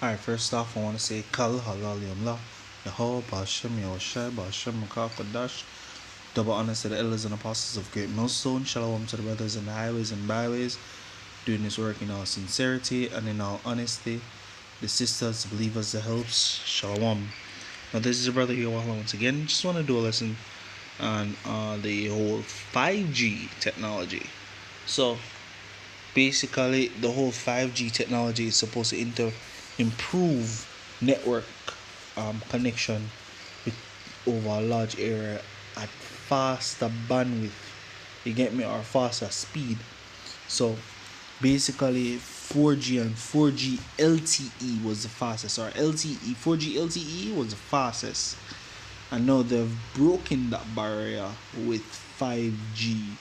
Alright, first off, I want to say Kal Halal Yamla, Yahweh Bashem Yahushai Bashem Makakadash. Double honors to the elders and apostles of Great Millstone. Shalom to the brothers in the highways and byways, doing this work in all sincerity and in all honesty. The sisters, the believers, the helps. Shalom. Now, this is your brother Yahuwah once again. Just want to do a lesson on the whole 5G technology. So, basically, the whole 5G technology is supposed to improve network connection with over a large area at faster bandwidth. You get me, or faster speed. So basically, 4G and 4G LTE was the fastest, or LTE 4G LTE was the fastest, and now they've broken that barrier with 5G.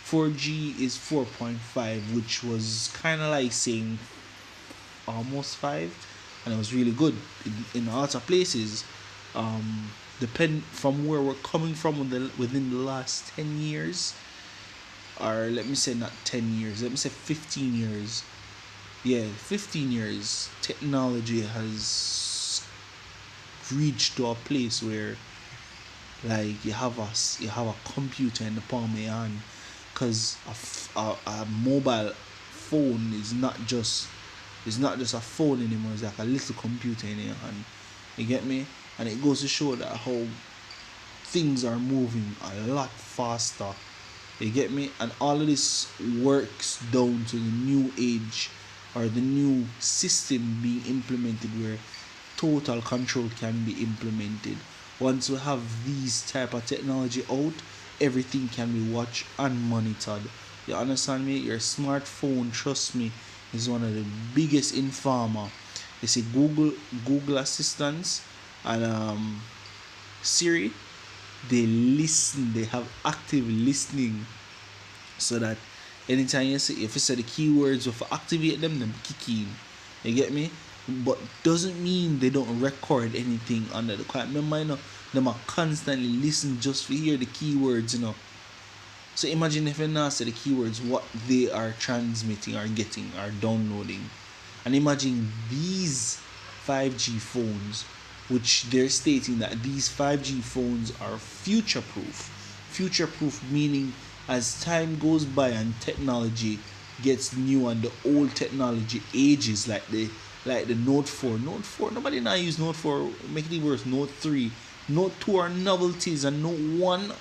4G is 4.5, which was kind of like saying almost 5, and it was really good in a lot of places. Depend from where we're coming from within the last 10 years, or let me say not 10 years, let me say 15 years. Yeah, 15 years, technology has reached to a place where, like, you have a computer in the palm of your hand, because a mobile phone is not just a phone anymore. It's like a little computer in your hand. You get me? And it goes to show that how things are moving a lot faster. You get me? And all of this works down to the new age, or the new system being implemented, where total control can be implemented. Once we have these type of technology out, everything can be watched and monitored. You understand me? Your smartphone, trust me, is one of the biggest informer. You see, Google Assistants and Siri, they listen. They have active listening, so that anytime if you say the keywords, if you activate them kick in. You get me? But doesn't mean they don't record anything under the quiet. Remember, them are constantly listen just to hear the keywords. So imagine if you now say the keywords, what they are transmitting, or getting, or downloading. And imagine these 5G phones, which they're stating that these 5G phones are future proof. Future proof meaning, as time goes by and technology gets new and the old technology ages, like the Note 4. Note 4, nobody now use Note 4. Make it worse, Note 3. Note 2 are novelties, and Note 1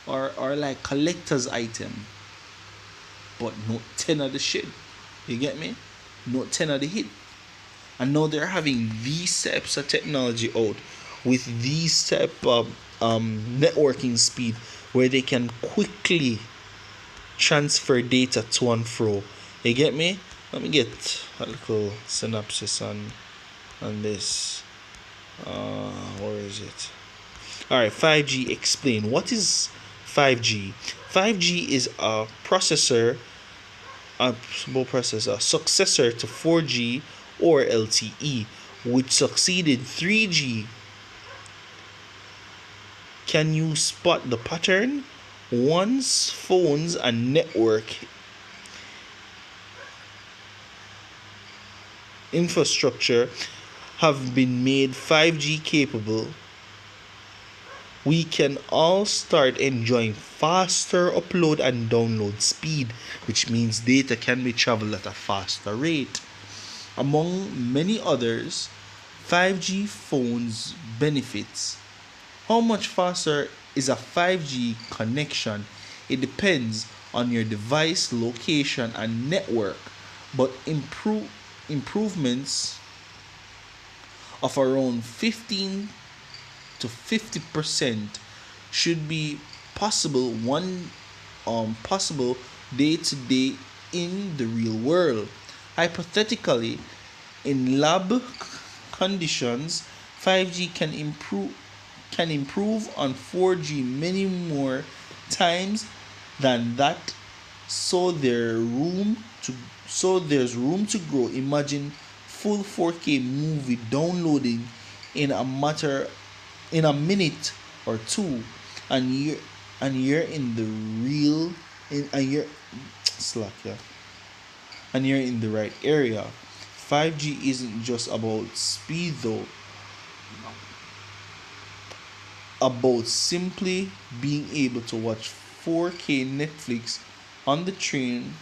are like collector's item. But Note 10 are the shit. You get me? Note 10 are the hit. And now they're having these types of technology out, with these type of networking speed, where they can quickly transfer data to and fro. You get me? Let me get a little synopsis on this. Where is it? Alright, 5G explain. What is 5G? 5G is a successor to 4G or LTE, which succeeded 3G. Can you spot the pattern? Once phones and network infrastructure have been made 5G capable, we can all start enjoying faster upload and download speed, which means data can be traveled at a faster rate. Among many others, 5G phones benefits. How much faster is a 5G connection? It depends on your device location and network, but improvements of around 15 to 50% should be possible day to day in the real world. Hypothetically, in lab conditions, 5G can improve on 4G many more times than that. So there's room to grow. Imagine full 4K movie downloading in a minute or two, and you're in the real and you're slack, yeah, and you're in the right area. 5G isn't just about speed though, about simply being able to watch 4K Netflix on the train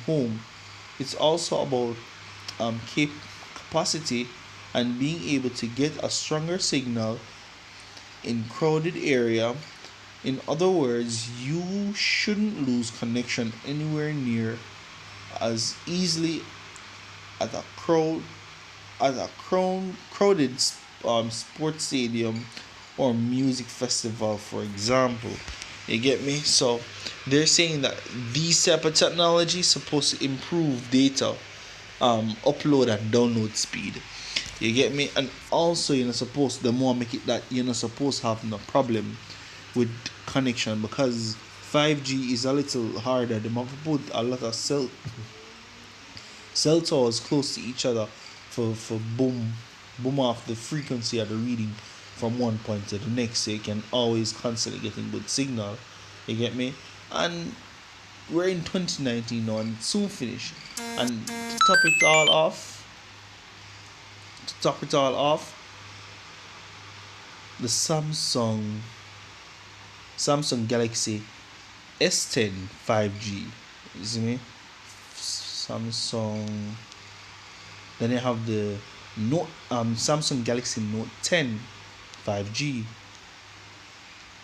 home. It's also about capacity and being able to get a stronger signal in crowded area. In other words, you shouldn't lose connection anywhere near as easily at a crowded sports stadium or music festival, for example. You get me? So they're saying that these type of technology is supposed to improve data upload and download speed. You get me? And also you're not supposed, the more make it that you're not supposed to have no problem with connection, because 5G is a little harder. They have put a lot of cell towers close to each other for boom off the frequency of the reading from one point to the next, so you can always constantly getting good signal. You get me? And we're in 2019 now and it's soon finished. And to top it all off, the Samsung Galaxy S10 5G. You see me? Samsung. Then you have the Samsung Galaxy Note 10 5G.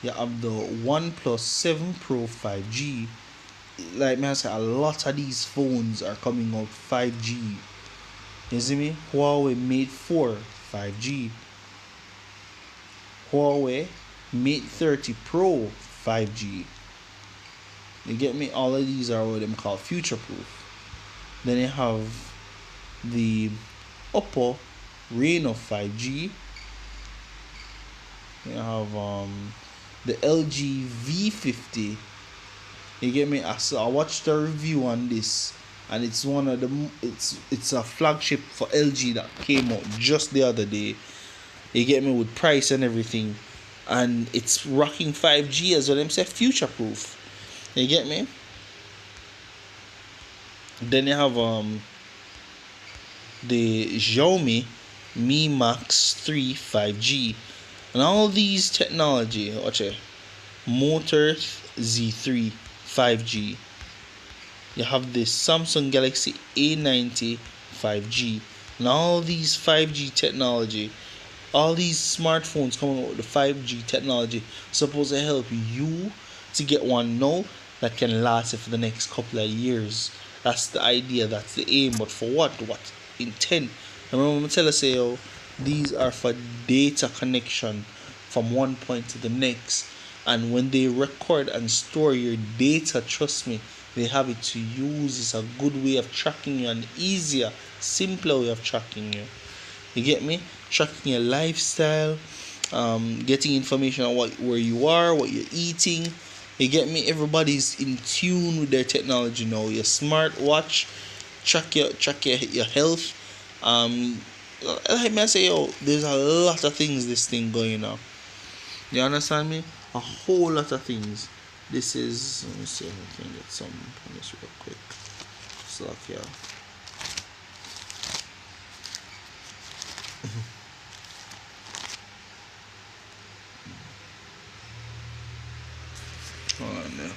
You have the OnePlus 7 Pro 5G. Like me, I say, a lot of these phones are coming out 5G. You see me? Huawei Mate 4 5G. Huawei Mate 30 Pro 5G. You get me? All of these are what them call future proof. Then you have the Oppo Reno 5G. You have the LG V50. You get me? I watched a review on this, and it's one of the it's a flagship for LG that came out just the other day. You get me, with price and everything, and it's rocking 5G as well. Them say future proof. You get me? Then you have the Xiaomi Mi Max 3 5G, and all these technology. Watch it. Motor Z3 5G. You have the Samsung Galaxy A90 5G. And all these 5G technology, all these smartphones coming out with the 5G technology, supposed to help you to get one now that can last you for the next couple of years. That's the idea, that's the aim. But for what? What intent? Remember, I'm tell us, say, these are for data connection from one point to the next. And when they record and store your data, trust me, they have it to use. It's a good way of tracking you, an easier, simpler way of tracking you. You get me? Tracking your lifestyle, getting information on where you are, what you're eating. You get me? Everybody's in tune with their technology now. Your smartwatch track your health. Like me I say, there's a lot of things this thing going on. You understand me? A whole lot of things. This is, let me see if I can get some on this real quick. So yeah. Hold on now.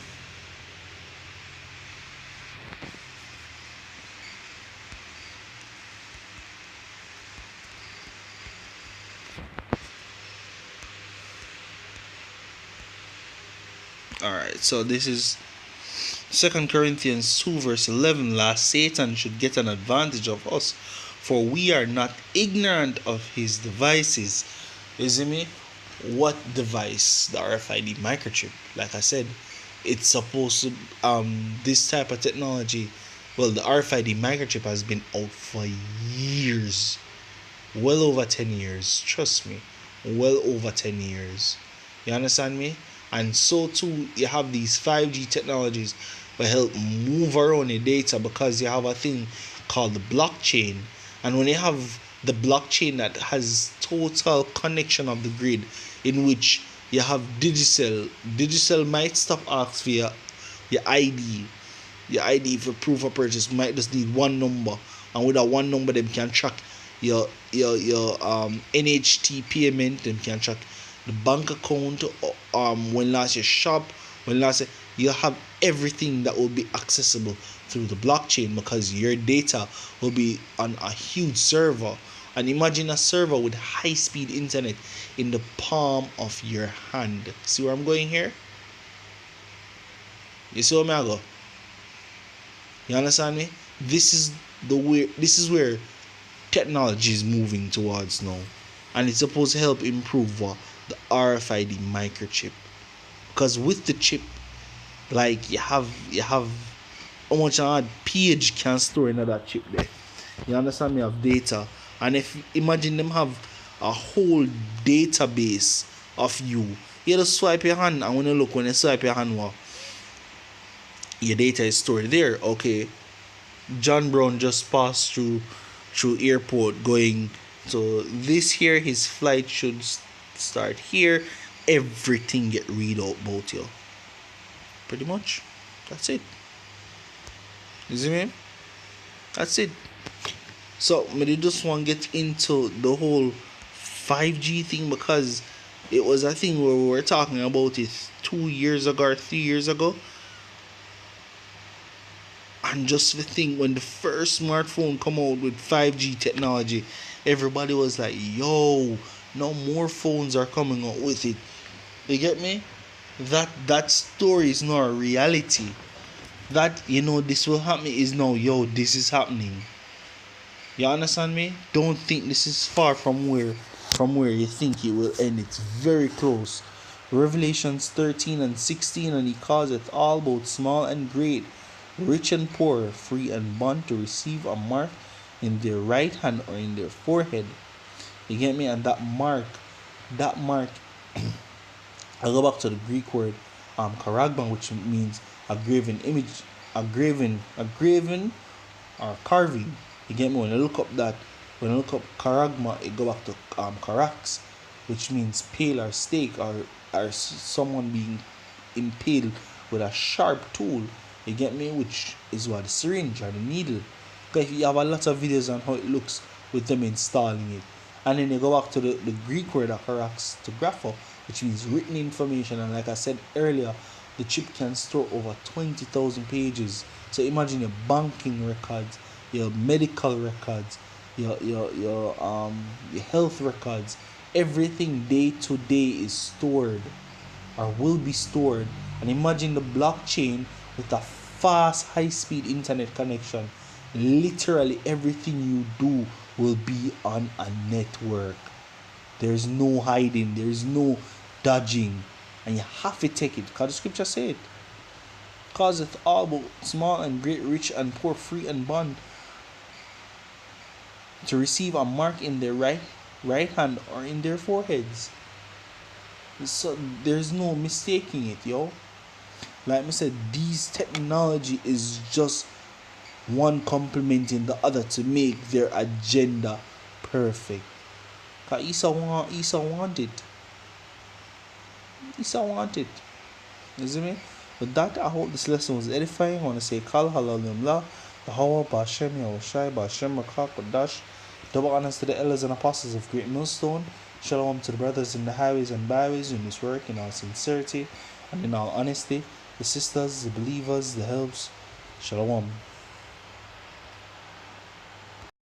Alright, so this is 2 Corinthians 2 verse 11. Last, Satan should get an advantage of us, for we are not ignorant of his devices. You see me? What device? The RFID microchip. Like I said, it's supposed to this type of technology. Well, the RFID microchip has been out for years. Well over 10 years. Trust me. Well over 10 years. You understand me? And so too, you have these 5G technologies that help move around your data, because you have a thing called the blockchain. And when you have the blockchain that has total connection of the grid, in which you have digital might stop asking for your ID. your ID for proof of purchase might just need one number, and with that one number, them can track your NHT payment. Them can track the bank account. When last you shop, when last you have everything that will be accessible through the blockchain, because your data will be on a huge server. And imagine a server with high speed internet in the palm of your hand. See where I'm going here? You see where I go? You understand me? This is where technology is moving towards now. And it's supposed to help improve the RFID microchip. Because with the chip, like you have how much a page can store in that chip there. You understand me? Of data. And if imagine them have a whole database of you. You just swipe your hand, and when you swipe your hand, well, your data is stored there. Okay. John Brown just passed through airport going so this here, his flight should start here. Everything get read out about you. Pretty much. That's it. You see me? That's it. So maybe just want to get into the whole 5G thing, because it was a thing where we were talking about it 2 years ago or 3 years ago. And just the thing, when the first smartphone come out with 5G technology, everybody was like, yo, no more phones are coming out with it. You get me? That story is not a reality. That, this will happen is now, yo, this is happening. You understand me? Don't think this is far from where you think it will end. It's very close. Revelations 13 and 16, and he calls it all about small and great, rich and poor, free and bond, to receive a mark in their right hand or in their forehead. You get me? And that mark I go back to the Greek word charagma, which means a graven image, a graven or carving. You get me? When I look up charagma, it go back to charax, which means pale or stake, or someone being impaled with a sharp tool. You get me? Which is what the syringe or the needle. Because you have a lot of videos on how it looks with them installing it. And then you go back to the Greek word charax to grapho, which means written information. And like I said earlier, the chip can store over 20,000 pages. So imagine your banking records, your medical records, your health records. Everything day to day is stored or will be stored. And imagine the blockchain with a fast, high speed internet connection. Literally everything you do will be on a network. There's no hiding, there's no dodging, and you have to take it because the scripture said it. Because it's all about small and great, rich and poor, free and bond, to receive a mark in their right hand or in their foreheads. So there's no mistaking it, yo. Like I said, these technology is just one complementing the other to make their agenda perfect. Cause Esau want it. Esau want it. You see me? With that, I hope this lesson was edifying. I want to say Kal Halal Yamla, Yahweh Bashem Yahushai Bashem Rakak Dash. Double honors to the elders and apostles of Great Millstone. Shalom to the brothers in the highways and byways in this work in all sincerity and in all honesty. The sisters, the believers, the helps. Shalom.